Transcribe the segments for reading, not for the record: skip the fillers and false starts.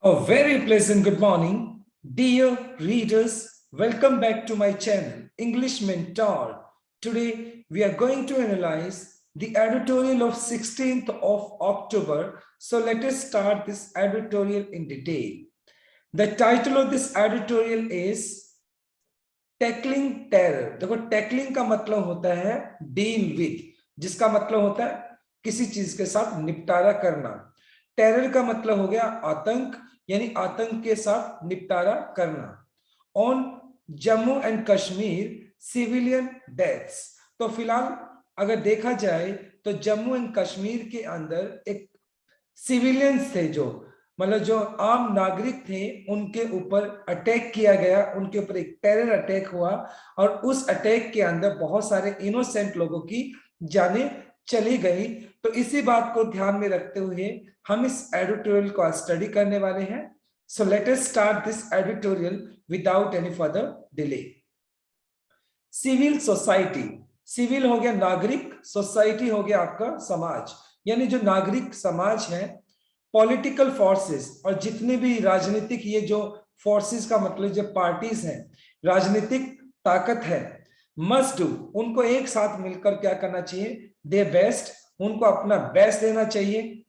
A very pleasant good morning, dear readers. Welcome back to my channel, English Mentor. Today, we are going to analyze the editorial of 16th of October. So let us start this editorial in detail. The title of this editorial is Tackling Terror. देखो, tackling का मतलब होता है deal with, जिसका मतलब होता है किसी चीज के साथ निपटारा करना। टेरर का मतलब हो गया आतंक, यानी आतंक के साथ निपटारा करना। On Jammu and Kashmir civilian deaths, तो फिलहाल अगर देखा जाए तो जम्मू एंड कश्मीर के अंदर एक सिविलियंस थे, जो मतलब जो आम नागरिक थे, उनके ऊपर अटैक किया गया, उनके ऊपर एक टेरर अटैक हुआ और उस अटैक के अंदर बहुत सारे इनोसेंट लोगों की जानें चली गई। तो इसी बात को ध्यान में रखते हुए हम इस एडिटोरियल को स्टडी करने वाले हैं। So let us start this editorial without any further delay. Civil society, civil हो गया नागरिक, सोसाइटी हो गया आपका समाज, यानी जो नागरिक समाज है, पॉलिटिकल फोर्सेस और जितने भी राजनीतिक, ये जो फोर्सेस का मतलब जो पार्टीज हैं, राजनीतिक ताकत है, मस्ट डू, उनको एक साथ मिलकर क्या करना चाहिए, दे बेस्ट, उनको अपना बेस्ट देना चाहिए,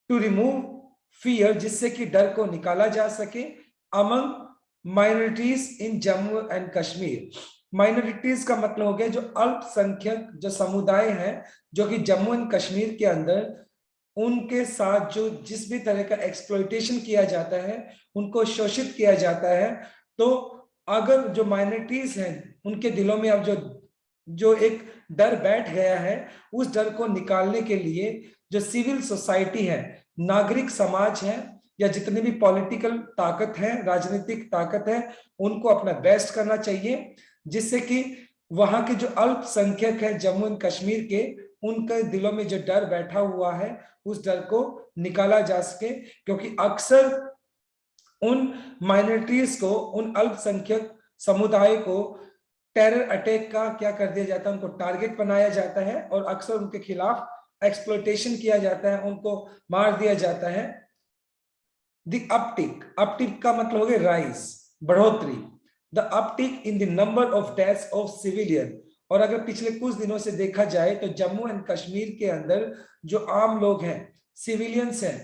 टू रिमूव फियर, जिससे कि डर को निकाला जा सके, among minorities in Jammu and Kashmir. Minorities का मतलब हो गया जो अल्पसंख्यक जो समुदाय हैं, जो कि जम्मू एंड कश्मीर के अंदर उनके साथ जो जिस भी तरह का एक्सप्लॉइटेशन किया जाता है, उनको शोषित किया जाता है। तो अगर जो माइनॉरिटीज हैं उनके दिलों में अब जो जो एक डर बैठ गया है, उस डर को निकालने के लिए जो सिविल सोसाइटी है, नागरिक समाज है, या जितने भी पॉलिटिकल ताकत है, राजनीतिक ताकत है, उनको अपना बेस्ट करना चाहिए, जिससे कि वहां के जो अल्पसंख्यक है जम्मू एंड कश्मीर के, उनके दिलों में जो डर बैठा हुआ है, उस डर को निकाला जा सके। क्योंकि अक्सर उन माइनॉरिटीज को, उन अल्पसंख्यक समुदाय को टेरर अटैक का क्या कर दिया जाता है, उनको टारगेट बनाया जाता है और अक्सर उनके खिलाफ एक्सप्लॉइटेशन किया जाता है, उनको मार दिया जाता है। द अपटिक, अपटिक का मतलब हो गया राइज, बढ़ोतरी, the uptick in the number of deaths of civilian. और अगर पिछले कुछ दिनों से देखा जाए तो जम्मू एंड कश्मीर के अंदर जो आम लोग हैं, सिविलियंस हैं,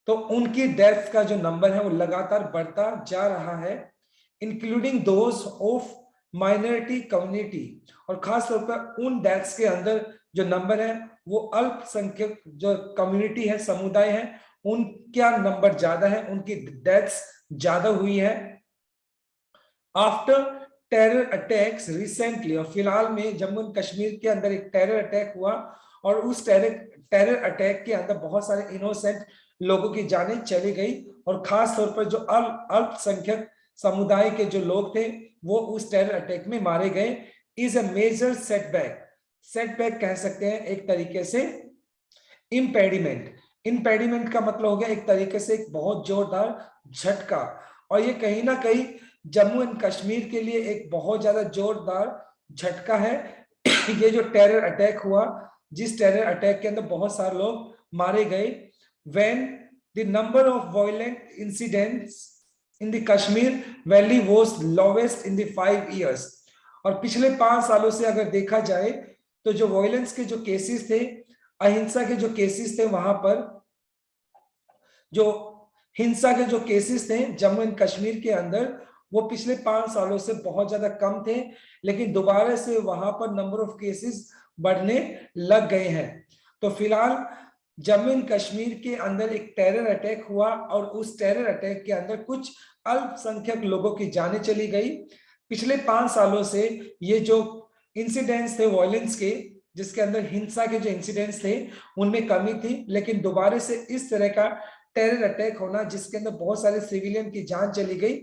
तो उनकी डेथ का जो नंबर है वो लगातार बढ़ता जा रहा है, including those of minority community. और खास तौर पर उन डेथ्स के अंदर जो नंबर है वो अल्पसंख्यक जो कम्युनिटी है, समुदाय है, उनका नंबर ज्यादा है, उनकी डेथ्स ज्यादा हुई है। आफ्टर टेरर अटैक्स रिसेंटली, और फिलहाल में जम्मू एंड कश्मीर के अंदर एक टेरर अटैक हुआ और उस टेरर अटैक के अंदर बहुत सारे इनोसेंट लोगों की जानें चली गई, और खास तौर पर जो अल्पसंख्यक समुदाय के जो लोग थे वो उस टेरर अटैक में मारे गए। Is a major setback, setback कह सकते हैं एक तरीके से इम्पेडिमेंट। इम्पेडिमेंट का मतलब हो गया एक तरीके से एक बहुत जोरदार झटका, और ये कहीं ना कहीं जम्मू एंड कश्मीर के लिए एक बहुत ज्यादा जोरदार झटका है। ये जो टेरर अटैक हुआ, जिस टेरर अटैक के अंदर बहुत सारे लोग मारे गए, when the number of violent incidents in the Kashmir Valley was lowest in the 5 years। और पिछले 5 सालों से अगर देखा जाए तो जो वायलेंस के जो केसेस थे, अहिंसा के जो केसेस थे, वहां पर जो हिंसा के जो केसेस थे जम्मू एंड कश्मीर के अंदर, वो पिछले 5 सालों से बहुत ज्यादा कम थे, लेकिन दोबारा से वहां पर नंबर ऑफ केसेस बढ़ने लग गए हैं। तो फिलहाल जम्मू एंड कश्मीर के अंदर एक टेरर अटैक हुआ और उस टेरर अटैक के अंदर कुछ अल्पसंख्यक लोगों की जानें चली गई। पिछले 5 सालों से ये जो इंसिडेंट्स थे वायलेंस के, जिसके अंदर हिंसा के जो इंसिडेंट्स थे, उनमें कमी थी, लेकिन दोबारा से इस तरह का टेरर अटैक होना जिसके अंदर बहुत सारे सिविलियन की जान चली गई,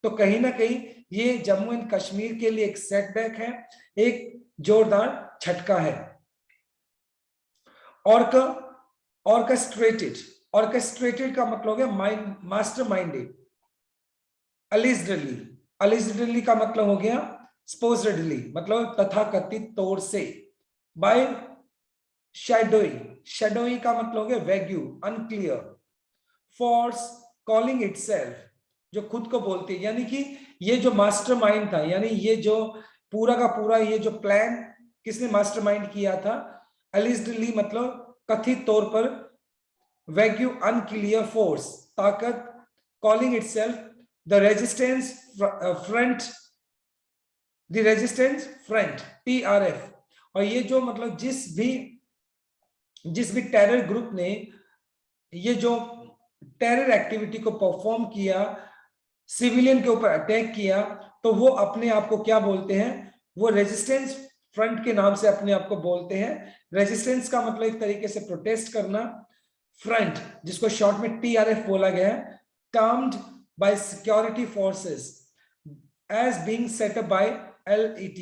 तो कहीं ना कहीं ये जम्मू एंड कश्मीर के लिए एक सेटबैक है, एक जोरदार झटका है। ऑर्केस्ट्रेटेड, ऑर्केस्ट्रेटेड का मतलब हो गया माइंड, मास्टर माइंडेड। अलिजडली, अलिजडली का मतलब हो गया स्पोजडली, मतलब तथाकथित तौर से। बाय शैडोई, शैडोई का मतलब हो गया wagyu, unclear. Force calling itself, जो खुद को बोलती है, यानी कि ये जो मास्टरमाइंड था, यानी ये जो पूरा का पूरा ये जो प्लान किसने मास्टरमाइंड किया था, एलिस्डली मतलब कथित तौर पर, वैग्यू अनक्लियर फोर्स ताकत, calling itself the resistance front, the resistance front TRF। और ये जो मतलब जिस भी टेरर ग्रुप ने ये जो टेरर एक्टिविटी को परफॉर्म किया, सिविलियन के ऊपर अटैक किया, तो वो अपने आप को क्या बोलते हैं, वो रेजिस्टेंस फ्रंट के नाम से अपने आप को बोलते हैं। रेजिस्टेंस का मतलब एक तरीके से प्रोटेस्ट करना, फ्रंट जिसको शॉर्ट में TRF बोला गया है, termed by security forces as being set up by LET।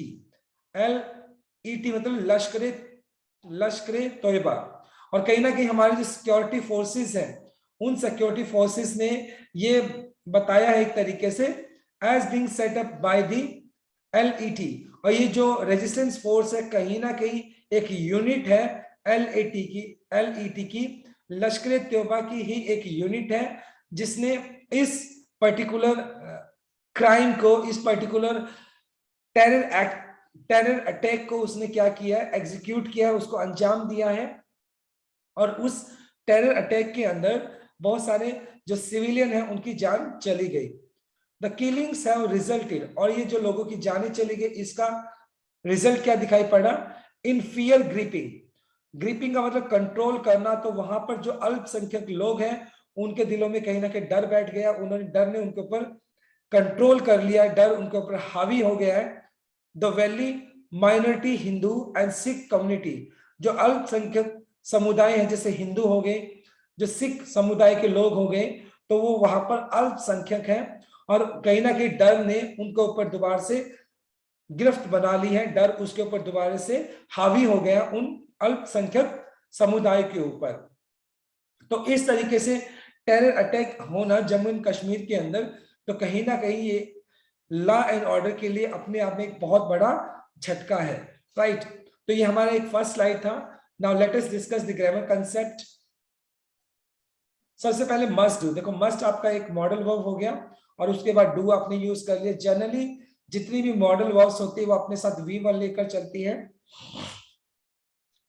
LET मतलब लश्करे तोयबा। और कहीं ना कहीं हमारे जो सिक्योरिटी फोर्सेस हैं, उन सिक्योरिटी फोर्सेस ने ये बताया है एक तरीके से as being set up by the LET। और ये जो रेजिस्टेंस फोर्स है कहीं ना कहीं एक यूनिट है LET की, लश्कर तोयबा की ही एक यूनिट है, जिसने इस पर्टिकुलर क्राइम को, इस पर्टिकुलर टेरर अटैक को उसने क्या किया है, एग्जीक्यूट किया है, उसको अंजाम दिया है। और उस टेरर अटैक के अंदर बहुत सारे जो सिविलियन हैं उनकी जान चली गई। द किलिंग्स हैव रिजल्टेड, और ये जो लोगों की जानें चली गई, इसका रिजल्ट क्या दिखाई पड़ा, इन फियर ग्रिपिंग का मतलब कंट्रोल करना। तो वहां पर जो अल्पसंख्यक लोग हैं उनके दिलों में कहीं ना कहीं डर बैठ गया, डर ने उनके ऊपर कंट्रोल कर लिया, डर उनके ऊपर हावी हो गया है। The valley minority Hindu and Sikh community, जो अल्पसंख्यक समुदाय है, जैसे हिंदू हो गए, जो सिख समुदाय के लोग हो गए, तो वो वहां पर अल्पसंख्यक हैं, और कहीं ना कहीं डर ने उनके ऊपर दोबारा से गिरफ्त बना ली है, डर उसके ऊपर दोबारा से हावी हो गया उन अल्पसंख्यक समुदाय के ऊपर। तो इस तरीके से टेरर अटैक होना जम्मू एंड कश्मीर के अंदर, तो कहीं ना कहीं ये लॉ एंड ऑर्डर के लिए अपने आप में एक बहुत बड़ा झटका है, राइट। तो ये हमारा एक फर्स्ट स्लाइड था। Now let us discuss the grammar concept. सबसे पहले मस्ट डू, देखो मस्ट आपका एक मॉडल वर्ब हो गया, और उसके बाद डू आपने यूज कर लिया। जनरली जितनी भी मॉडल वर्ब्स होती है वो अपने साथ वी वन लेकर चलती है।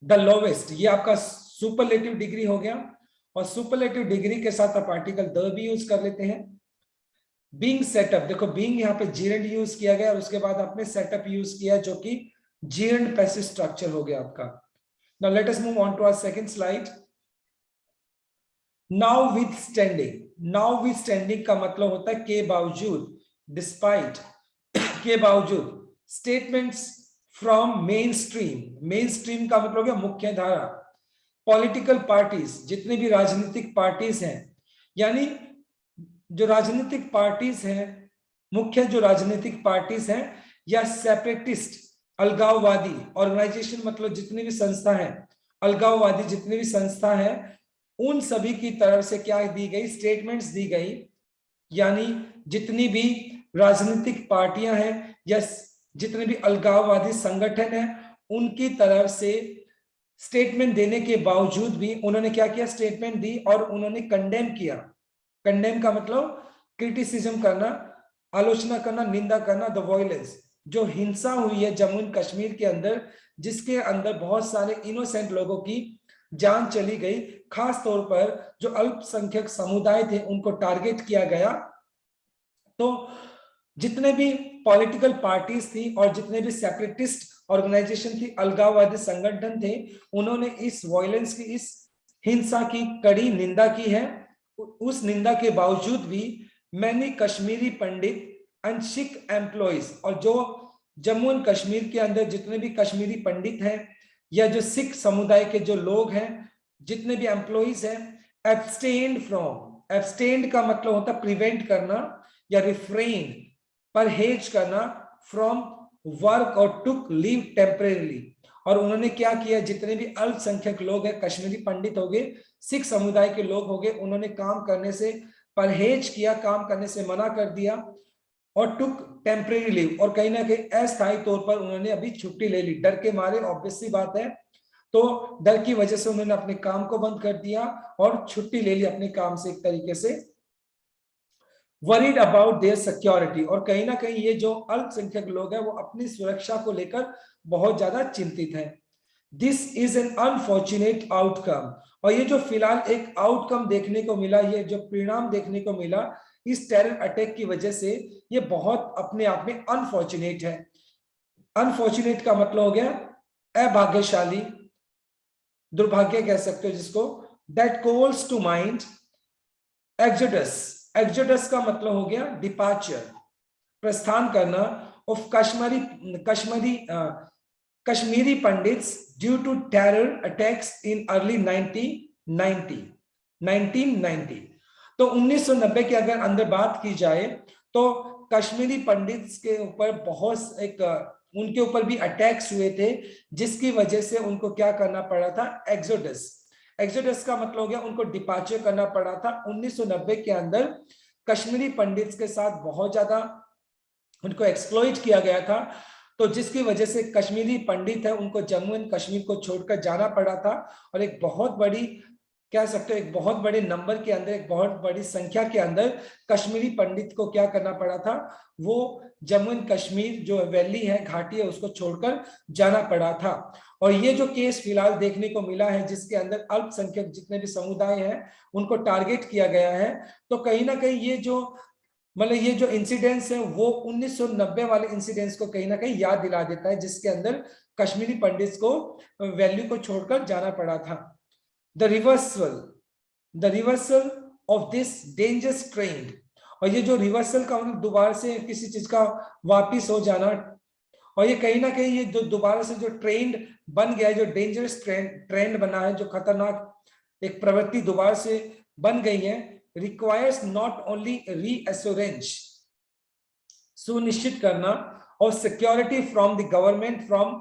द लोवेस्ट, ये आपका सुपरलेटिव डिग्री हो गया, और सुपरलेटिव डिग्री के साथ आप आर्टिकल द भी यूज कर लेते हैं। बीइंग सेटअप, देखो बीइंग यहाँ पे जीरेंड यूज किया गया, और उसके बाद आपने सेटअप यूज किया जो कि जीरेंड पैसिव स्ट्रक्चर हो गया आपका। Now let us move on to our second slide. Notwithstanding, notwithstanding का मतलब होता है के बावजूद, डिस्पाइट, के बावजूद। Statements from mainstream, mainstream का मतलब हो गया मुख्य धारा। पॉलिटिकल पार्टीज, जितने भी राजनीतिक पार्टीज हैं, यानी जो राजनीतिक पार्टीज हैं, मुख्य जो राजनीतिक पार्टीज हैं, या सेपरेटिस्ट अलगाववादी ऑर्गेनाइजेशन, मतलब जितनी भी संस्था है, अलगाववादी जितनी भी संस्था है, उन सभी की तरफ से क्या दी गई, स्टेटमेंट्स दी गई। यानी जितनी भी राजनीतिक पार्टियां हैं या जितने भी अलगाववादी संगठन हैं, उनकी तरफ से स्टेटमेंट देने के बावजूद भी उन्होंने क्या किया, स्टेटमेंट दी, और उन्होंने कंडेम किया। कंडेम का मतलब क्रिटिसिज्म करना, आलोचना करना, निंदा करना, द वायलेंस, जो हिंसा हुई है जम्मू एंड कश्मीर के अंदर, जिसके अंदर बहुत सारे इनोसेंट लोगों की जान चली गई, खास तौर पर जो अल्पसंख्यक समुदाय थे उनको टारगेट किया गया। तो जितने भी पॉलिटिकल पार्टीज थी और जितने भी सेपरेटिस्ट ऑर्गेनाइजेशन थी, अलगाववादी संगठन थे, उन्होंने इस वायलेंस की, इस हिंसा की कड़ी निंदा की है। उस निंदा के बावजूद भी many Kashmiri Pandit and Sikh employees, और जो जम्मू एंड कश्मीर के अंदर जितने भी कश्मीरी पंडित हैं या जो सिख समुदाय के जो लोग हैं, जितने भी एम्प्लॉइज हैं, एब्सटेन्ड फ्रॉम, एब्सटेन्ड का मतलब होता है प्रिवेंट करना या रिफ्रेन, परहेज करना, फ्रॉम वर्क और टुक लीव टेम्परेरी। और उन्होंने क्या किया, जितने भी अल्पसंख्यक लोग हैं, कश्मीरी पंडित हो गए, सिख समुदाय के लोग हो गए, उन्होंने काम करने से परहेज किया, काम करने से मना कर दिया, और टुक टेम्परेरी लीव, और कहीं ना कहीं अस्थायी तौर पर उन्होंने अभी छुट्टी ले ली, डर के मारे, ऑब्वियस सी बात है। तो डर की वजह से उन्होंने अपने काम को बंद कर दिया और छुट्टी ले ली अपने काम से एक तरीके से। वरीड अबाउट देयर सिक्योरिटी, और कहीं ना कहीं ये जो अल्पसंख्यक लोग हैं वो अपनी सुरक्षा को लेकर बहुत ज्यादा चिंतित हैं। This is an unfortunate outcome, और ये जो फिलहाल एक आउटकम देखने को मिला, ये जो परिणाम देखने को मिला इस टेरर अटैक की वजह से, ये बहुत अपने आप में अनफॉर्चुनेट है। अनफॉर्चुनेट का मतलब हो गया अभाग्यशाली, दुर्भाग्य कह सकते हो जिसको। That calls to mind exodus, exodus का मतलब हो गया डिपार्चर, प्रस्थान करना, of Kashmiri Pandits due to terror attacks in early 1990। तो 1990 के अगर अंदर बात की जाए तो कश्मीरी पंडित्स के ऊपर बहुत उनके ऊपर भी अटैक्स हुए थे, जिसकी वजह से उनको क्या करना पड़ा था, एक्सोडस। एक्सोडस का मतलब हो गया उनको डिपार्चर करना पड़ा था। 1990 के अंदर कश्मीरी पंडित्स के साथ बहुत ज्यादा उनको एक्सप्लॉइट किया गया था, तो जिसकी वजह से कश्मीरी पंडित है उनको जम्मू एंड कश्मीर को छोड़कर जाना पड़ा था। और एक बहुत बड़ी कह सकते हो एक बहुत बड़े नंबर के अंदर, एक बहुत बड़ी संख्या के अंदर कश्मीरी पंडित को क्या करना पड़ा था, वो जम्मू एंड कश्मीर जो वैली है, घाटी है, उसको छोड़कर जाना पड़ा था। और ये जो केस फिलहाल देखने को मिला है जिसके अंदर अल्पसंख्यक जितने भी समुदाय हैं उनको टारगेट किया गया है, तो कहीं ना कहीं ये जो मतलब ये जो इंसिडेंट्स है वो 1990 वाले इंसिडेंट्स को कहीं ना कहीं याद दिला देता है, जिसके अंदर कश्मीरी पंडित्स को वैल्यू को छोड़कर जाना पड़ा था। The reversal of this dangerous trend, और ये जो रिवर्सल का मतलब दोबारा से किसी चीज का वापिस हो जाना, और ये कहीं ना कहीं ये जो दोबारा से जो ट्रेंड बन गया है, जो डेंजरस ट्रेंड बना है, जो खतरनाक एक प्रवृत्ति दोबारा से बन गई है, requires not only reassurance, सुनिश्चित करना, और security from the government, from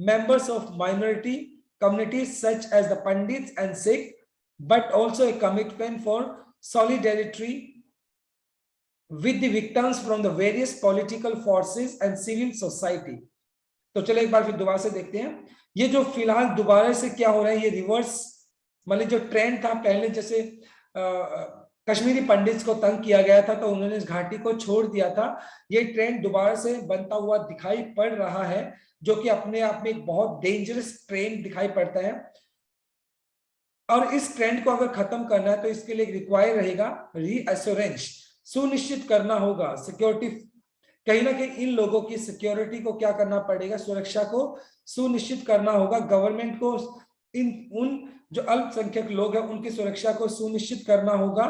members of minority communities such as the Pandits and Sikh, but also a commitment for solidarity with the victims from the various political forces and civil society। तो चलो एक बार फिर दोबारा से देखते हैं, ये जो फिलहाल दोबारा से क्या हो रहा है, ये रिवर्स मतलब जो ट्रेंड था, पहले जैसे कश्मीरी पंडित्स को तंग किया गया था तो उन्होंने इस घाटी को छोड़ दिया था, ये ट्रेंड दोबारा से बनता हुआ दिखाई पड़ रहा है, जो कि अपने आप में एक बहुत डेंजरस ट्रेंड दिखाई पड़ता है। और इस ट्रेंड को अगर खत्म करना है तो इसके लिए रिक्वायर रहेगा रीअश्योरेंस, सुनिश्चित करना होगा सिक्योरिटी, कहीं ना कहीं इन लोगों की सिक्योरिटी को क्या करना पड़ेगा, सुरक्षा को सुनिश्चित करना होगा गवर्नमेंट को, उन जो अल्पसंख्यक लोग हैं उनकी सुरक्षा को सुनिश्चित करना होगा।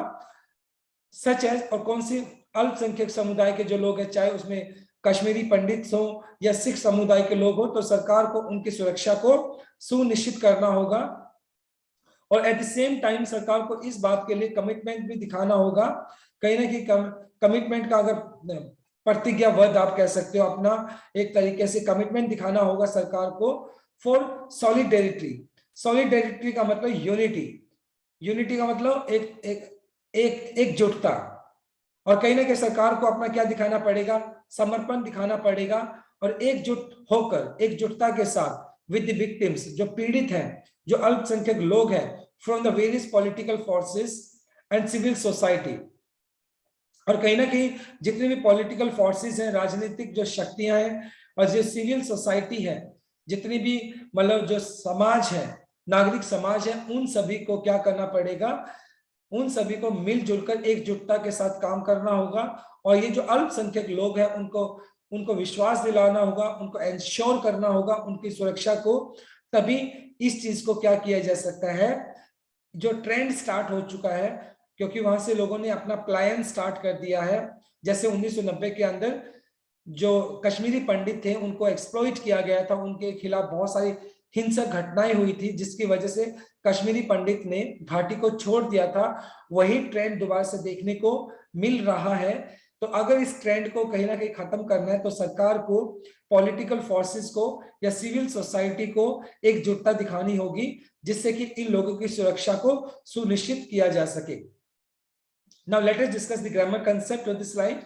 सच है, और कौन सी अल्पसंख्यक समुदाय के जो लोग हैं, चाहे उसमें कश्मीरी पंडित हो या सिख समुदाय के लोग हो, तो सरकार को उनकी सुरक्षा को सुनिश्चित करना होगा। और एट द सेम टाइम सरकार को इस बात के लिए कमिटमेंट भी दिखाना होगा, कहीं ना कहीं कमिटमेंट का अगर प्रतिज्ञाबद्ध आप कह सकते हो, अपना एक तरीके से कमिटमेंट दिखाना होगा सरकार को फॉर सॉलिडेरिटी। सॉलिडेरिटी का मतलब यूनिटी, यूनिटी का मतलब एकजुटता, और कहीं ना कहीं सरकार को अपना क्या दिखाना पड़ेगा, समर्पण दिखाना पड़ेगा, और एकजुट होकर, एकजुटता के साथ विद द विक्टिम्स, जो पीड़ित हैं, जो अल्पसंख्यक लोग हैं, from the various political forces and civil society, और कहीं ना कहीं जितने भी पॉलिटिकल फोर्सेस हैं, राजनीतिक जो शक्तियां हैं, और जो सिविल सोसाइटी है, जितनी भी मतलब जो समाज है, नागरिक समाज है, उन सभी को क्या करना पड़ेगा, उन सभी को मिलजुल कर एकजुटता के साथ काम करना होगा। और ये जो अल्पसंख्यक लोग हैं उनको विश्वास दिलाना होगा, उनको एंश्योर करना होगा उनकी सुरक्षा को, तभी इस चीज को क्या किया जा सकता है, जो ट्रेंड स्टार्ट हो चुका है, क्योंकि वहां से लोगों ने अपना प्लायन स्टार्ट कर दिया है। जैसे 1990 के अंदर जो कश्मीरी पंडित थे उनको एक्सप्लॉइट किया गया था, उनके खिलाफ बहुत सारी हिंसक घटनाएं हुई थी, जिसकी वजह से कश्मीरी पंडित ने घाटी को छोड़ दिया था। वही ट्रेंड दोबारा से देखने को मिल रहा है। तो अगर इस ट्रेंड को कहीं ना कहीं खत्म करना है तो सरकार को, पॉलिटिकल फोर्सेस को या सिविल सोसाइटी को एकजुटता दिखानी होगी, जिससे कि इन लोगों की सुरक्षा को सुनिश्चित किया जा सके। Now let us discuss the grammar concept of this slide.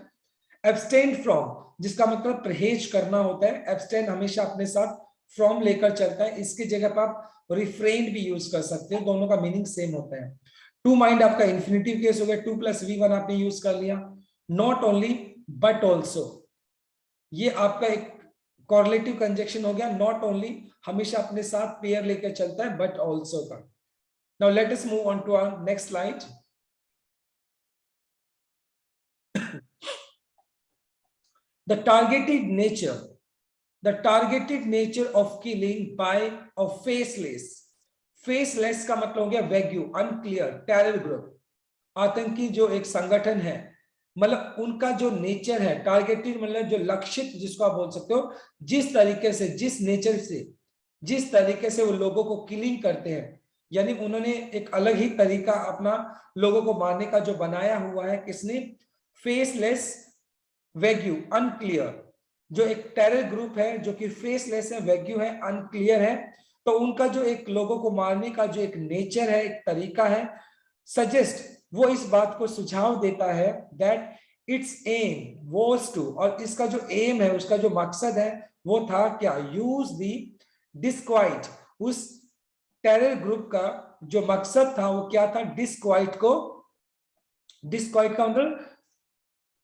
Abstain from, जिसका मतलब परहेज करना होता है। एब्सटेन हमेशा अपने साथ फ्रॉम लेकर चलता है, इसकी जगह पर आप रिफ्रेन भी यूज कर सकते हो, दोनों का मीनिंग सेम होता है। टू माइंड आपका इंफिनिटिव केस हो गया, 2 + V1 आपने यूज कर लिया। नॉट ओनली बट ऑल्सो, ये आपका एक कॉर्लेटिव कंजक्शन हो गया। नॉट ओनली हमेशा अपने साथ पेयर लेकर चलता है, बट ऑल्सो का। Now let us move on to our next slide. The targeted nature of killing by a faceless, faceless का मतलब हो गया वैग्यू, अनक्लियर, टेरर ग्रुप, आतंकी जो एक संगठन है, मतलब उनका जो नेचर है, टारगेटेड मतलब जो लक्षित जिसको आप बोल सकते हो, जिस तरीके से, जिस नेचर से, जिस तरीके से वो लोगों को किलिंग करते हैं, यानी उन्होंने एक अलग ही तरीका अपना लोगों को मारने का जो बनाया हुआ है, किसने? फेसलेस, वैग्यू, अनक्लियर, जो एक टेरर ग्रुप है जो कि फेसलेस है, वैग्यू है, अनक्लियर है। तो उनका जो एक लोगों को मारने का जो एक नेचर है, एक तरीका है, सजेस्ट, वो इस बात को सुझाव देता है that its aim was to, और इसका जो एम है, उसका जो मकसद है वो था क्या? यूज दी डिस्क्वाइट, उस टेरर ग्रुप का जो मकसद था वो क्या था? डिस्क्वाइट को, डिस्क्वाइट का मतलब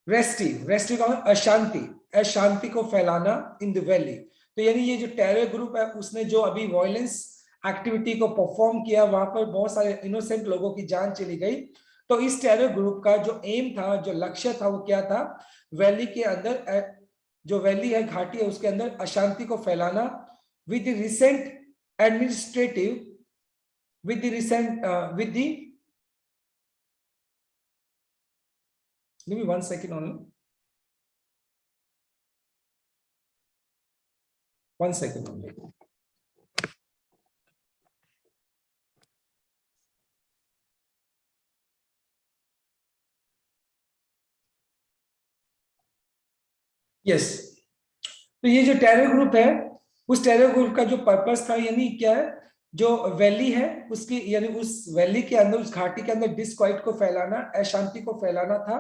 रेस्टिव, रेस्टिव का मतलब अशांति, अशांति को फैलाना इन द वैली। तो यानी ये जो टेरर ग्रुप है उसने जो अभी वायलेंस एक्टिविटी को परफॉर्म किया, वहां पर बहुत सारे इनोसेंट लोगों की जान चली गई। तो इस टेरर ग्रुप का जो एम था, जो लक्ष्य था, वो क्या था? वैली के अंदर, जो वैली है, घाटी है, उसके अंदर अशांति को फैलाना with recent administrative, with the recent with the, give me 1 second only, 1 second only. Yes, तो ये जो टेरर ग्रुप है, उस टेरर ग्रुप का जो पर्पस था, यानी क्या है, जो वैली है उसकी, यानी उस वैली के अंदर, उस घाटी के अंदर डिस्क्वाइट को फैलाना, अशांति को फैलाना था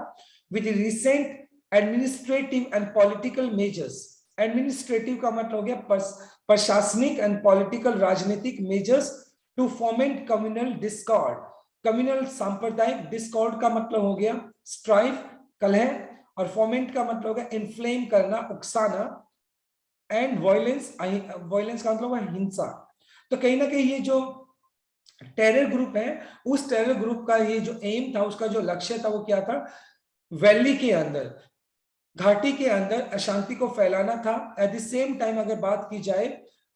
with recent administrative and political measures. Administrative का मतलब हो गया प्रशासनिक, एंड पॉलिटिकल, राजनीतिक measures to foment communal discord, communal सांप्रदायिक, डिस्कॉर्ड का मतलब हो गया स्ट्राइफ, कलह, और फोमेंट का मतलब हो गया इन्फ्लेम करना, उकसाना, एंड वायलेंस, वायलेंस का मतलब है हिंसा। तो कहीं ना कहीं ये जो टेरर ग्रुप है, उस टेरर ग्रुप का ये जो एम था, उसका जो लक्ष्य था, वो क्या था? वैली के अंदर, घाटी के अंदर अशांति को फैलाना था। एट द सेम टाइम अगर बात की जाए,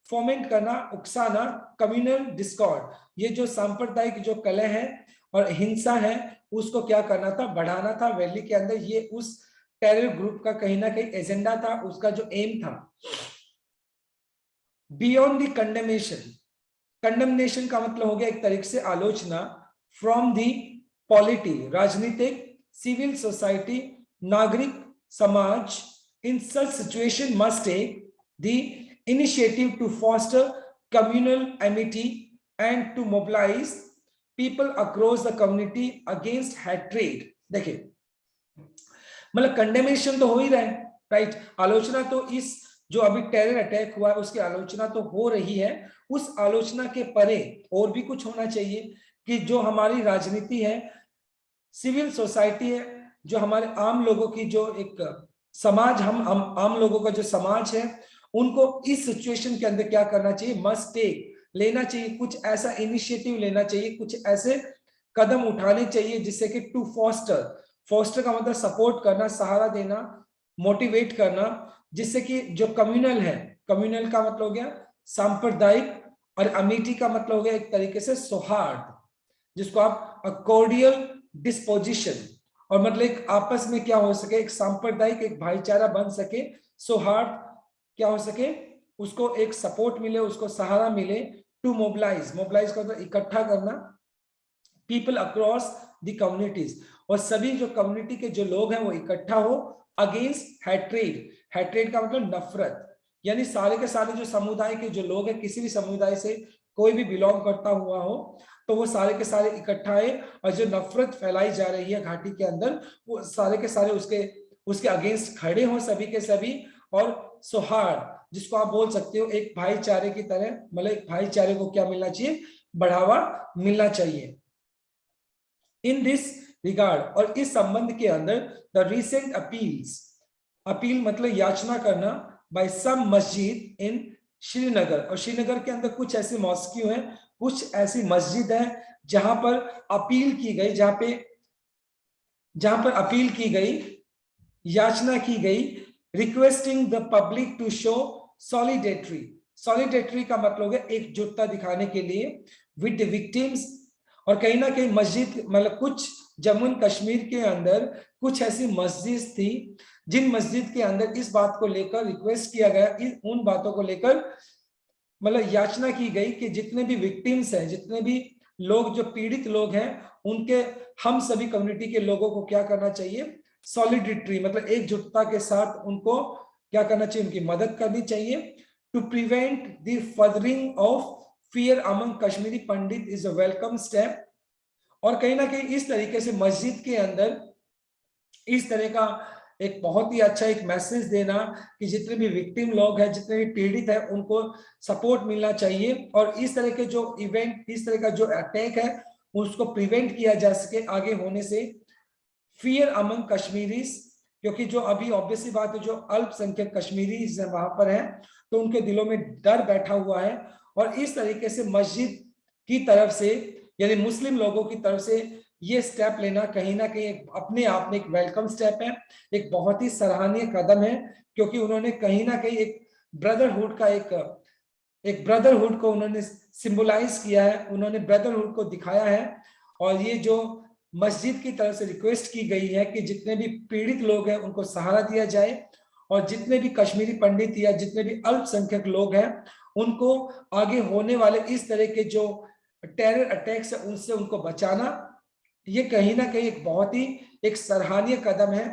फोमेंट करना, उकसाना, कम्युनल डिस्कॉर्ड, ये जो सांप्रदायिक जो कलह है और हिंसा है, उसको क्या करना था? बढ़ाना था वैली के अंदर। ये उस टेरर ग्रुप का कहीं ना कहीं एजेंडा था, उसका जो एम था। बियॉन्ड द कंडेमेशन, कंडेमनेशन का मतलब हो गया एक तरीके से आलोचना, फ्रॉम दी पॉलिटी, राजनीतिक, सिविल सोसाइटी, नागरिक समाज, in such situation must take the initiative to foster communal amity and to mobilize people across the community against hatred। देखिए, मतलब कंडेमेशन तो हो ही रहा है, राइट? आलोचना तो इस जो अभी टेरर अटैक हुआ है उसकी आलोचना तो हो रही है। उस आलोचना के परे और भी कुछ होना चाहिए कि जो हमारी राजनीति है, सिविल सोसाइटी है, जो हमारे आम लोगों की जो एक समाज, हम आम लोगों का जो समाज है, उनको इस सिचुएशन के अंदर क्या करना चाहिए? मस्ट टेक, लेना चाहिए, कुछ ऐसा इनिशिएटिव लेना चाहिए, कुछ ऐसे कदम उठाने चाहिए जिससे कि टू फॉस्टर, फॉस्टर का मतलब सपोर्ट करना, सहारा देना, मोटिवेट करना, जिससे कि जो कम्युनल है, कम्युनल का मतलब हो गया सांप्रदायिक, और अमिटी का मतलब हो गया एक तरीके से सौहार्द, जिसको आप अकॉर्डियल डिस्पोजिशन, और मतलब एक आपस में क्या हो सके, एक सांप्रदायिक, एक भाईचारा बन सके, सौहार्द क्या हो सके, उसको एक सपोर्ट मिले, उसको सहारा मिले। टू मोबिलाइज, मोबिलाइज का मतलब इकट्ठा करना, पीपल अक्रॉस द कम्युनिटीज, और सभी जो कम्युनिटी के जो लोग हैं वो इकट्ठा हो अगेंस्ट हैट्रेड, हैट्रेड का मतलब नफरत, यानी सारे के सारे जो समुदाय के जो लोग हैं, किसी भी समुदाय से कोई भी बिलोंग करता हुआ हो, तो वो सारे के सारे इकट्ठा है, और जो नफरत फैलाई जा रही है घाटी के अंदर, वो सारे के सारे उसके अगेंस्ट खड़े हो, सभी के सभी, और सौहार्द, जिसको आप बोल सकते हो एक भाईचारे की तरह, मतलब एक भाईचारे को क्या मिलना चाहिए? बढ़ावा मिलना चाहिए। In this रिगार्ड, और इस संबंध के अंदर द रीसेंट अपील्स, अपील मतलब याचना करना, बाय सम मस्जिद इन श्रीनगर, और श्रीनगर के अंदर कुछ ऐसी मॉस्क्यू हैं, कुछ ऐसी मस्जिद है जहां पर अपील की गई, जहां पर अपील की गई, याचना की गई, requesting the public to show solidarity, solidarity का मतलब है एकजुटता दिखाने के लिए विद द विक्टिम्स। और कहीं ना कहीं मस्जिद मतलब कुछ जम्मू कश्मीर के अंदर कुछ ऐसी मस्जिद थी जिन मस्जिद के अंदर इस बात को लेकर रिक्वेस्ट किया गया, उन बातों को लेकर मतलब याचना की गई कि जितने भी विक्टिम्स हैं, जितने भी लोग जो पीड़ित लोग हैं, उनके हम सभी कम्युनिटी के लोगों को क्या करना चाहिए, सॉलिडेटरी मतलब एकजुटता के साथ उनको क्या करना चाहिए, उनकी मदद करनी चाहिए। To prevent the furthering of fear among Kashmiri Pandit is a welcome step. और कहीं ना कहीं इस तरीके से मस्जिद के अंदर इस तरह का एक बहुत ही अच्छा एक मैसेज देना कि जितने भी विक्टिम लोग हैं, जितने भी पीड़ित हैं, उनको सपोर्ट मिलना चाहिए, और इस तरह के जो इवेंट, इस तरह का जो अटैक है उसको प्रिवेंट किया जा सके आगे होने से। फियर अमंग कश्मीरीज, क्योंकि जो अभी ऑब्वियसली बात है, जो अल्पसंख्यक कश्मीरीज वहां पर है, तो उनके दिलों में डर बैठा हुआ है, और इस तरीके से मस्जिद की तरफ से यानी मुस्लिम लोगों की तरफ से ये स्टेप लेना कहीं ना कहीं अपने आप में एक वेलकम स्टेप है, एक बहुत ही सराहनीय कदम है, क्योंकि उन्होंने कहीं ना कहीं एक ब्रदरहुड का एक ब्रदरहुड को उन्होंने सिंबलाइज किया है, उन्होंने ब्रदरहुड को दिखाया है। और ये जो मस्जिद की तरफ से रिक्वेस्ट की गई है कि जितने भी पीड़ित लोग हैं उनको सहारा दिया जाए, और जितने भी कश्मीरी पंडित या जितने भी अल्पसंख्यक लोग हैं उनको आगे होने वाले इस तरह के जो टेरर अटैक्स है उनसे उनको बचाना, ये कहीं ना कहीं एक बहुत ही एक सराहनीय कदम है,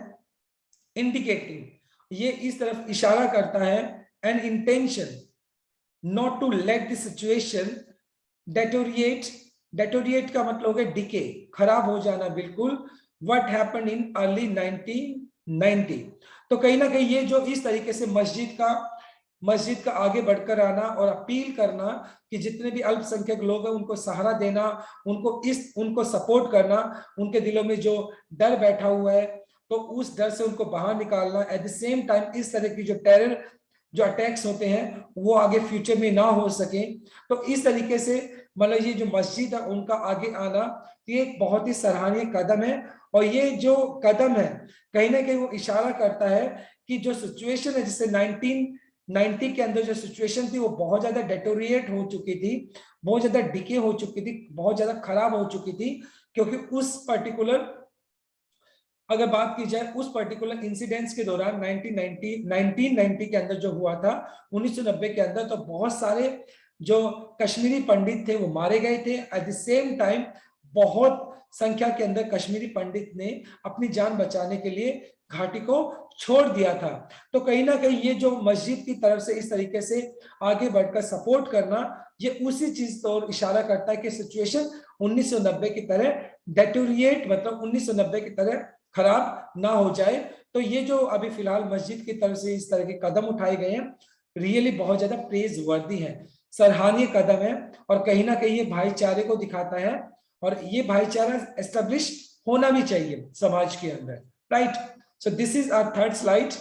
इंडिकेटिंग ये इस तरफ इशारा करता है an intention not to let the situation deteriorate, deteriorate का मतलब हो गया डिके, खराब हो जाना बिल्कुल, व्हाट हैपेंड इन अर्ली 1990। तो कहीं ना कहीं ये जो इस तरीके से मस्जिद का आगे बढ़कर आना और अपील करना कि जितने भी अल्पसंख्यक लोग हैं उनको सहारा देना, उनको सपोर्ट करना, उनके दिलों में जो डर बैठा हुआ है तो उस डर से उनको बाहर निकालना, एट द सेम टाइम इस तरह की जो टेरर जो अटैक्स होते हैं वो आगे फ्यूचर में ना हो सके। तो इस तरीके से मतलब ये जो मस्जिद है उनका आगे आना ये एक बहुत ही सराहनीय कदम है, और ये जो कदम है कहीं ना कहीं वो इशारा करता है कि जो सिचुएशन है, जिससे 1990 के अंदर जो सिचुएशन थी वो बहुत ज्यादा डेटोरिएट हो चुकी थी, बहुत ज्यादा डिके हो चुकी थी, बहुत ज्यादा खराब हो चुकी थी, क्योंकि उस पर्टिकुलर अगर बात की जाए उस पर्टिकुलर इंसिडेंट्स के दौरान 1990 के अंदर जो हुआ था, 1990 के अंदर, तो बहुत सारे जो कश्मीरी पंडित थे वो मारे गए थे। एट द सेम टाइम बहुत संख्या के अंदर कश्मीरी पंडित ने अपनी जान बचाने के लिए घाटी को छोड़ दिया था। तो कहीं ना कहीं ये जो मस्जिद की तरफ से इस तरीके से आगे बढ़कर सपोर्ट करना, ये उसी चीज तो इशारा करता है कि सिचुएशन 1990 की तरह डेटोरिएट मतलब 1990 की तरह खराब ना हो जाए। तो ये जो अभी फिलहाल मस्जिद की तरफ से इस तरह के कदम उठाए गए हैं रियली बहुत ज्यादा प्रेज वर्दी है, सराहनीय कदम है, और कहीं ना कहीं ये भाईचारे को दिखाता है, और ये भाईचारा एस्टेब्लिश होना भी चाहिए समाज के अंदर, right. So this is our third slide.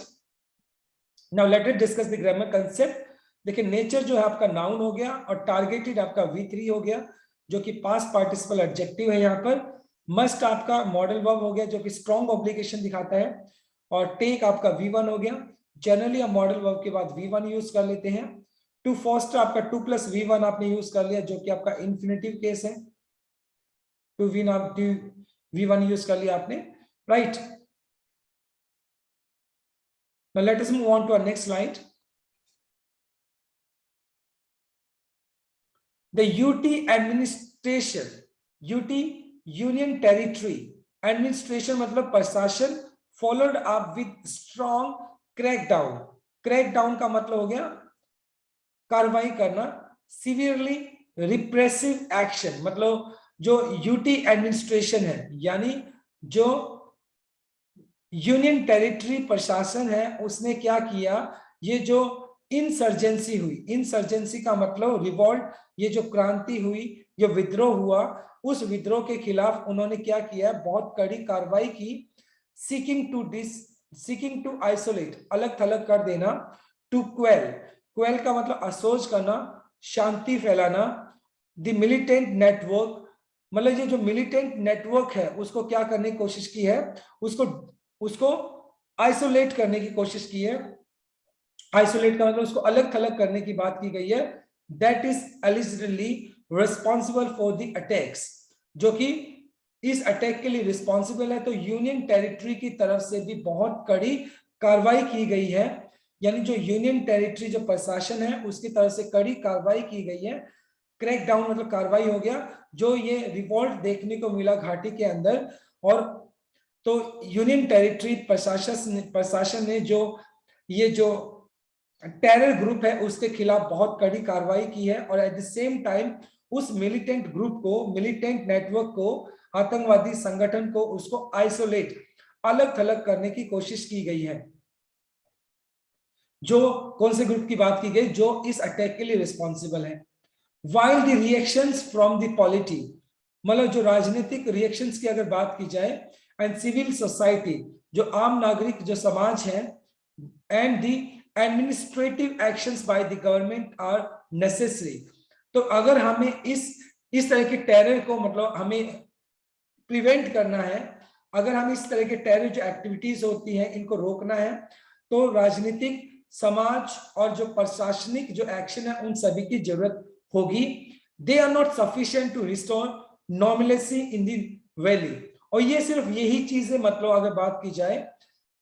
Now let us discuss the grammar concept. देखिए नेचर जो है आपका नाउन हो गया, और टारगेटेड आपका V3 हो गया जो कि पास्ट पार्टिसिपल एडजेक्टिव है यहाँ पर। मस्ट आपका मॉडल वर्ब हो गया जो कि स्ट्रॉन्ग ऑब्लिगेशन दिखाता है, और टेक आपका V1 हो गया। जनरली हम मॉडल वर्ब के बाद V1 यूज कर लेते हैं। टू फॉस्टर आपका 2+V1 आपने यूज कर लिया जो कि आपका इन्फिनेटिव केस है। टू V1 यूज कर लिया आपने, right. Now let us move on to our next slide. The UT administration, UT Union Territory administration मतलब प्रशासन, followed up with strong crackdown. Crackdown का मतलब हो गया कार्रवाई करना, severely repressive action मतलब जो UT एडमिनिस्ट्रेशन है यानी जो यूनियन टेरिटरी प्रशासन है उसने क्या किया, ये जो इंसर्जेंसी हुई, इंसर्जेंसी का मतलब रिवॉल्ट, ये जो क्रांति हुई जो विद्रोह हुआ, उस विद्रोह के खिलाफ उन्होंने क्या किया, बहुत कड़ी कार्रवाई की, सीकिंग टू आइसोलेट, अलग थलग कर देना, टू क्वेल का मतलब असोज करना, शांति फैलाना, द मिलिटेंट नेटवर्क, मतलब ये जो मिलिटेंट नेटवर्क है उसको क्या करने की कोशिश की है, उसको आइसोलेट करने की कोशिश की है। आइसोलेट का मतलब उसको अलग थलग करने की बात की गई है। That is allegedly responsible for the attacks, जो कि इस अटैक के लिए रिस्पॉन्सिबल है। तो यूनियन टेरिटरी की तरफ से भी बहुत कड़ी कार्रवाई की गई है, यानी जो यूनियन टेरिटरी जो प्रशासन है उसकी तरफ से कड़ी कार्रवाई की गई है। क्रैक डाउन मतलब कार्रवाई हो गया, जो ये रिवॉल्ट देखने को मिला घाटी के अंदर। और तो यूनियन टेरिटरी प्रशासन ने जो टेरर ग्रुप है उसके खिलाफ बहुत कड़ी कार्रवाई की है। और एट द सेम टाइम उस मिलिटेंट ग्रुप को, मिलिटेंट नेटवर्क को, आतंकवादी संगठन को, उसको आइसोलेट, अलग थलग करने की कोशिश की गई है। जो कौन से ग्रुप की बात की गई, जो इस अटैक के लिए रिस्पॉन्सिबल है। While the reactions from the polity, मतलब जो राजनीतिक रिएक्शंस की अगर बात की जाए, एंड सिविल सोसाइटी, जो आम नागरिक जो समाज है, and the administrative actions by the government are necessary. तो अगर हमें इस तरह के टेरर को, मतलब हमें प्रिवेंट करना है, अगर हम इस तरह के टेरर जो एक्टिविटीज होती हैं इनको रोकना है, तो राजनीतिक, समाज और जो प्रशासनिक जो एक्शन है उन सभी की जरूरत होगी। They are not sufficient to restore normalcy in the valley. और ये सिर्फ यही चीजें, मतलब अगर बात की जाए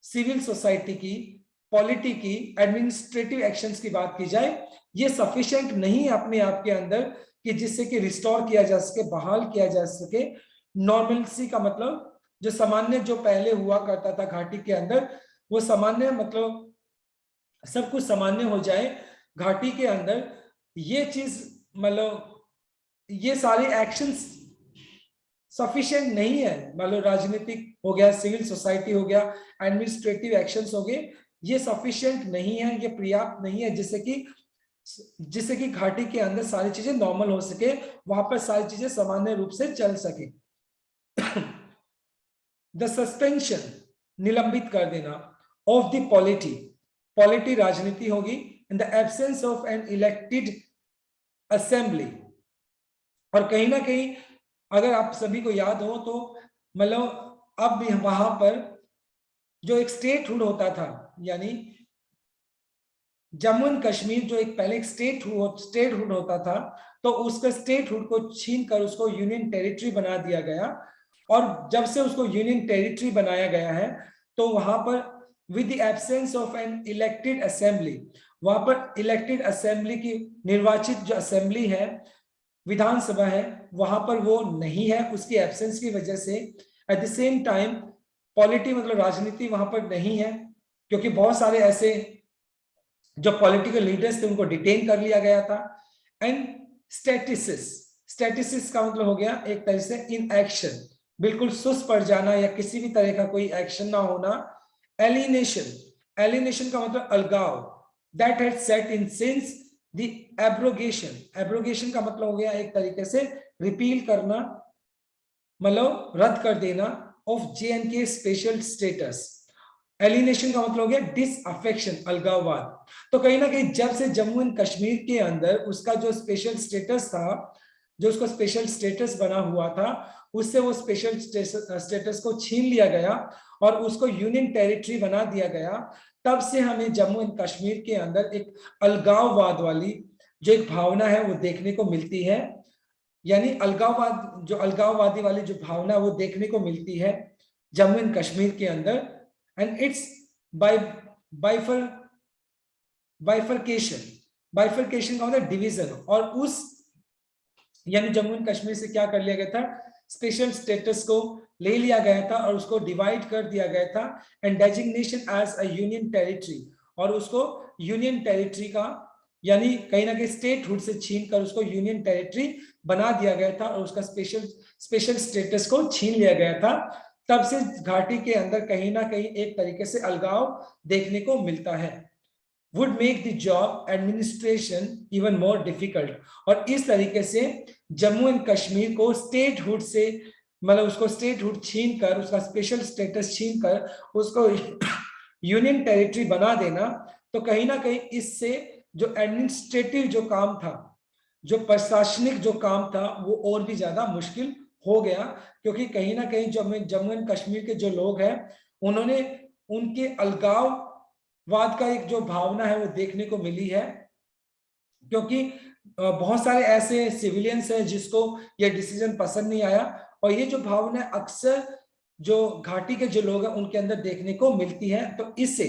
सिविल सोसाइटी की, पॉलिटी की, एडमिनिस्ट्रेटिव एक्शंस की बात की जाए, ये सफिशिएंट नहीं है अपने आप के अंदर कि जिससे कि रिस्टोर किया जा सके, बहाल किया जा सके नॉर्मलसी का मतलब जो सामान्य जो पहले हुआ करता था घाटी के अंदर, वो सामान्य मतलब सब कुछ सामान्य हो जाए घाटी के अंदर। ये चीज मतलब ये सारे एक्शंस सफिशिएंट नहीं है। मतलब राजनीतिक हो गया, सिविल सोसाइटी हो गया, एडमिनिस्ट्रेटिव एक्शंस हो गए, ये सफिशिएंट नहीं है, ये पर्याप्त नहीं है जिससे कि घाटी के अंदर सारी चीजें नॉर्मल हो सके, वहां पर सारी चीजें सामान्य रूप से चल सके। द सस्पेंशन, निलंबित कर देना, ऑफ द पॉलिटी राजनीति होगी, in the absence of an elected assembly. और कहीं ना कहीं अगर आप सभी को याद हो तो मतलब अब भी वहां पर जो एक स्टेटहुड होता था, यानी जम्मू एंड कश्मीर जो एक पहले एक स्टेटहुड होता था, तो उसका स्टेटहुड को छीन कर उसको यूनियन टेरिटरी बना दिया गया। और जब से उसको यूनियन टेरिटरी बनाया गया है, तो वहां पर with the absence of an elected assembly, वहां पर इलेक्टेड असेंबली की निर्वाचित जो असेंबली है, विधानसभा है, वहां पर वो नहीं है, उसकी एब्सेंस की वजह से। At the same time polity मतलब राजनीति वहां पर नहीं है, क्योंकि बहुत सारे ऐसे जो पॉलिटिकल लीडर्स थे उनको डिटेन कर लिया गया था। एंड स्टैटिसिस का मतलब हो गया एक तरह से इन एक्शन, बिल्कुल सुस्त पड़ जाना या किसी भी तरह का कोई एक्शन ना होना। एलिनेशन का मतलब अलगाव, that had set in since the abrogation का मतलब हो गया एक तरीके से रिपील करना, मतलब रद्द कर देना, of J&K special status. Alienation का मतलब हो गया डिसअफेक्शन, अलगाववाद। तो कहीं ना कहीं जब से जम्मू एंड कश्मीर के अंदर उसका जो स्पेशल स्टेटस था, जो उसका स्पेशल स्टेटस बना हुआ था, उससे वो स्पेशल स्टेटस को छीन लिया गया और उसको यूनियन टेरिटरी बना दिया गया, तब से हमें जम्मू एंड कश्मीर के अंदर एक अलगाववाद वाली जो एक भावना है वो देखने को मिलती है। यानी अलगाववाद, जो अलगाववादी वाली जो भावना वो देखने को मिलती है जम्मू एंड कश्मीर के अंदर। एंड इट्स बाइफरकेशन का मतलब डिवीजन। और उस यानी जम्मू एंड कश्मीर से क्या कर लिया गया था, स्पेशल स्टेटस को ले लिया गया था और उसको डिवाइड कर दिया गया था, and designation as a union territory, और उसको यूनियन टेरिटरी का यानी कहीं ना कहीं स्टेटहुड से छीन कर उसको यूनियन टेरिटरी बना दिया गया था और उसका स्पेशल स्टेटस को छीन लिया गया था। तब से घाटी के अंदर कहीं ना कहीं एक तरीके से अलगाव देखने को मिलता है। Would make the job administration even more difficult, और इस तरीके से जम्मू एंड कश्मीर को स्टेटहुड से, मतलब उसको स्टेटहुड छीन कर, उसका स्पेशल स्टेटस छीन कर उसको यूनियन टेरिटरी बना देना, तो कहीं ना कहीं इससे जो एडमिनिस्ट्रेटिव जो काम था, जो प्रशासनिक जो काम था, वो और भी ज्यादा मुश्किल हो गया। क्योंकि कहीं ना कहीं जम्मू एंड कश्मीर के जो लोग हैं, उन्होंने उनके अलगाववाद का एक जो भावना है वो देखने को मिली है। क्योंकि बहुत सारे ऐसे सिविलियंस हैं जिसको ये डिसीजन पसंद नहीं आया, और ये जो भावना अक्सर जो घाटी के जो लोग हैं उनके अंदर देखने को मिलती है। तो इससे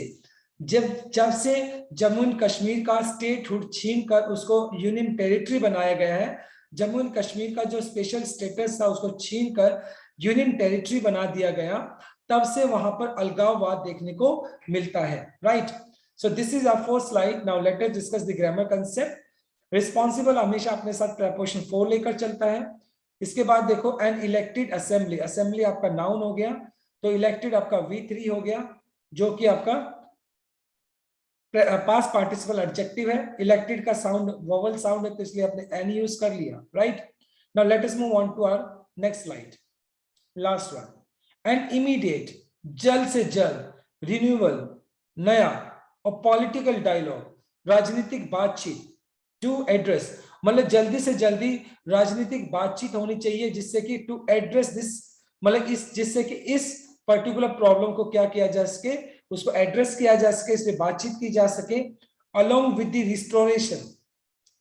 जब से जम्मू एंड कश्मीर का स्टेटहुड छीन कर उसको यूनियन टेरिटरी बनाया गया है, जम्मू एंड कश्मीर का जो स्पेशल स्टेटस था उसको छीन कर यूनियन टेरिटरी बना दिया गया, तब से वहां पर अलगाववाद देखने को मिलता है, right. So this is our first slide. Now let us discuss the grammar concept. Responsible हमेशा अपने साथ प्रीपोजिशन फॉर लेकर चलता है। इसके बाद देखो एन इलेक्टेड असेंबली, असेंबली आपका नाउन हो गया, तो इलेक्टेड आपका V3 हो गया, जो कि आपका पास्ट पार्टिसिपल एडजेक्टिव है। इलेक्टेड का साउंड वोवल साउंड है, तो इसलिए आपने एन यूज कर लिया, right. Now let us move on to our next slide, last one. And immediate, जल्द से जल्द, रिन्यूअल, नया, और पॉलिटिकल डायलॉग, राजनीतिक बातचीत, टू एड्रेस, मतलब जल्दी से जल्दी राजनीतिक बातचीत होनी चाहिए, जिससे कि टू एड्रेस दिस, मतलब इस, जिससे कि इस पर्टिकुलर प्रॉब्लम को क्या किया जा सके, उसको एड्रेस किया जा सके, इससे बातचीत की जा सके। Along with the restoration,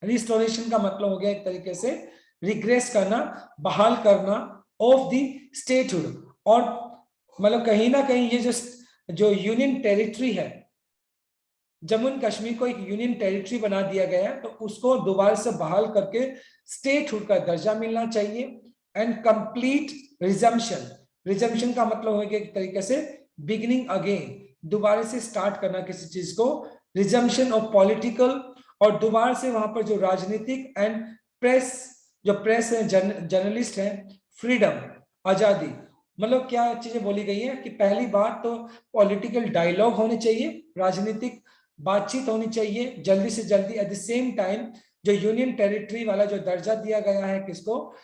restoration का मतलब हो गया एक तरीके से रिग्रेस करना, बहाल करना ऑफ द स्टेटहुड, और मतलब कहीं ना कहीं ये जो यूनियन टेरिटरी है, जम्मू एंड कश्मीर को एक यूनियन टेरिटरी बना दिया गया है, तो उसको दोबारा से बहाल करके स्टेटहुड का दर्जा मिलना चाहिए। एंड कंप्लीट रिजम्पशन, रिजम्पशन का मतलब हो गया एक तरीके से बिगिनिंग अगेन, दोबारा से स्टार्ट करना किसी चीज को, रिजम्पशन ऑफ पॉलिटिकल, और दोबारा से वहां पर जो राजनीतिक एंड प्रेस, जो प्रेस है, जर्नलिस्ट है, फ्रीडम, आजादी, मतलब क्या चीजें बोली गई है कि पहली बात तो पॉलिटिकल डायलॉग होने चाहिए, राजनीतिक बातचीत होनी चाहिए जल्दी से जल्दी। एट द सेम टाइम जो यूनियन टेरिटरी वाला जो दर्जा दिया गया है किसको,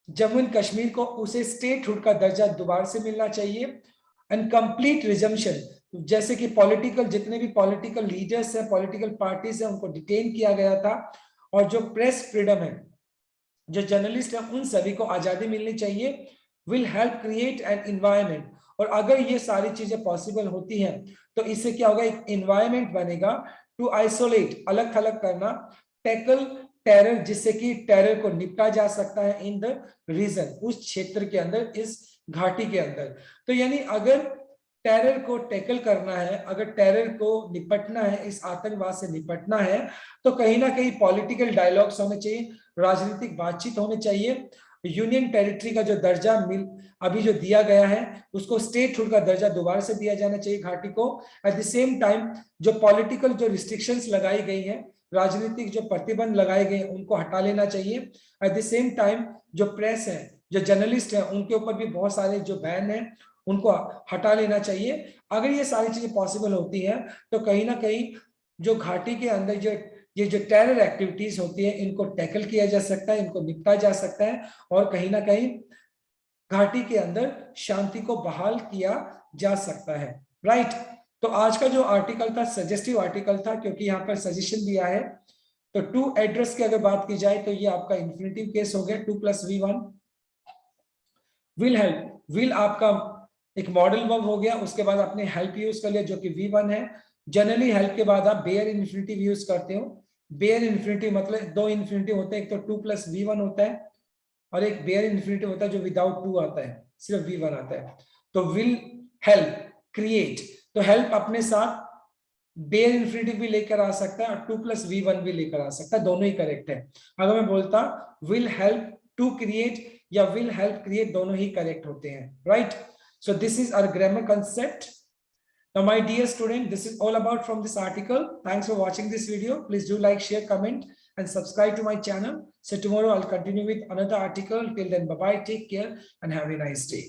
जम्मू एंड कश्मीर को, उसे स्टेटहुड का दर्जा दोबारा से मिलना चाहिए। एंड कंप्लीट रिजम्पशन, जैसे कि पॉलिटिकल, जितने भी पॉलिटिकल लीडर्स हैं, पॉलिटिकल पार्टीज हैं, उनको डिटेन किया गया था, और जो प्रेस फ्रीडम है, जो जर्नलिस्ट है, उन सभी को आजादी मिलनी चाहिए। Will help create an environment, और अगर ये सारी चीजें पॉसिबल होती हैं तो इससे क्या होगा, एक इन्वायरमेंट बनेगा टू आइसोलेट, अलग थलग करना, टैकल टेरर, जिससे कि टेरर को निपटा जा सकता है इन द रीजन, उस क्षेत्र के अंदर, इस घाटी के अंदर। तो यानी अगर टेरर को टैकल करना है, अगर टेरर को निपटना है, इस आतंकवाद से निपटना है, तो कहीं ना कहीं पॉलिटिकल डायलॉग्स होने चाहिए, राजनीतिक बातचीत होनी चाहिए। यूनियन टेरिटरी का जो दर्जा अभी जो दिया गया है, उसको स्टेटहुड का दर्जा दोबारा से दिया जाना चाहिए घाटी को। एट द सेम टाइम जो पॉलिटिकल जो रिस्ट्रिक्शंस लगाई गई हैं, राजनीतिक जो प्रतिबंध लगाए गए हैं, उनको हटा लेना चाहिए। एट द सेम टाइम जो प्रेस है, जो जर्नलिस्ट है, उनके ऊपर भी बहुत सारे जो बैन है, उनको हटा लेना चाहिए। अगर ये सारी चीजें पॉसिबल होती हैं, तो कहीं ना कहीं जो घाटी के अंदर जो ये जो टेरर एक्टिविटीज होती है, इनको टैकल किया जा सकता है, इनको निपटा जा सकता है, और कहीं ना कहीं घाटी के अंदर शांति को बहाल किया जा सकता है, राइट। तो आज का जो आर्टिकल था सजेस्टिव आर्टिकल था, क्योंकि यहाँ पर सजेशन दिया है। तो टू एड्रेस की अगर बात की जाए तो ये आपका इन्फिनिटिव केस हो गया, 2+V1। विल हेल्प, विल आपका एक मॉडल वर्ब हो गया, उसके बाद आपने हेल्प यूज कर लिया जो कि V1 है। जनरली हेल्प के बाद आप बेयर इन्फिनिटिव यूज करते हो। बेयर इन्फिनिटिव मतलब दो इन्फिनिटिव होते हैं, एक तो 2+V1 होता है, और एक बेयर इन्फिनिटिव होता है जो विदाउट 2 आता है, सिर्फ V1 आता है। तो विल हेल्प क्रिएट, तो हेल्प अपने साथ बेयर इन्फिनिटिव भी लेकर आ सकता है, और 2+V1 भी लेकर आ सकता है, दोनों ही करेक्ट है। अगर मैं बोलता विल हेल्प टू क्रिएट या विल हेल्प क्रिएट, दोनों ही करेक्ट होते हैं, right. So this is our grammar concept. Now, my dear student, this is all about from this article. Thanks for watching this video. Please do like, share, comment, and subscribe to my channel. So tomorrow I'll continue with another article. Till then, bye-bye, take care, and have a nice day.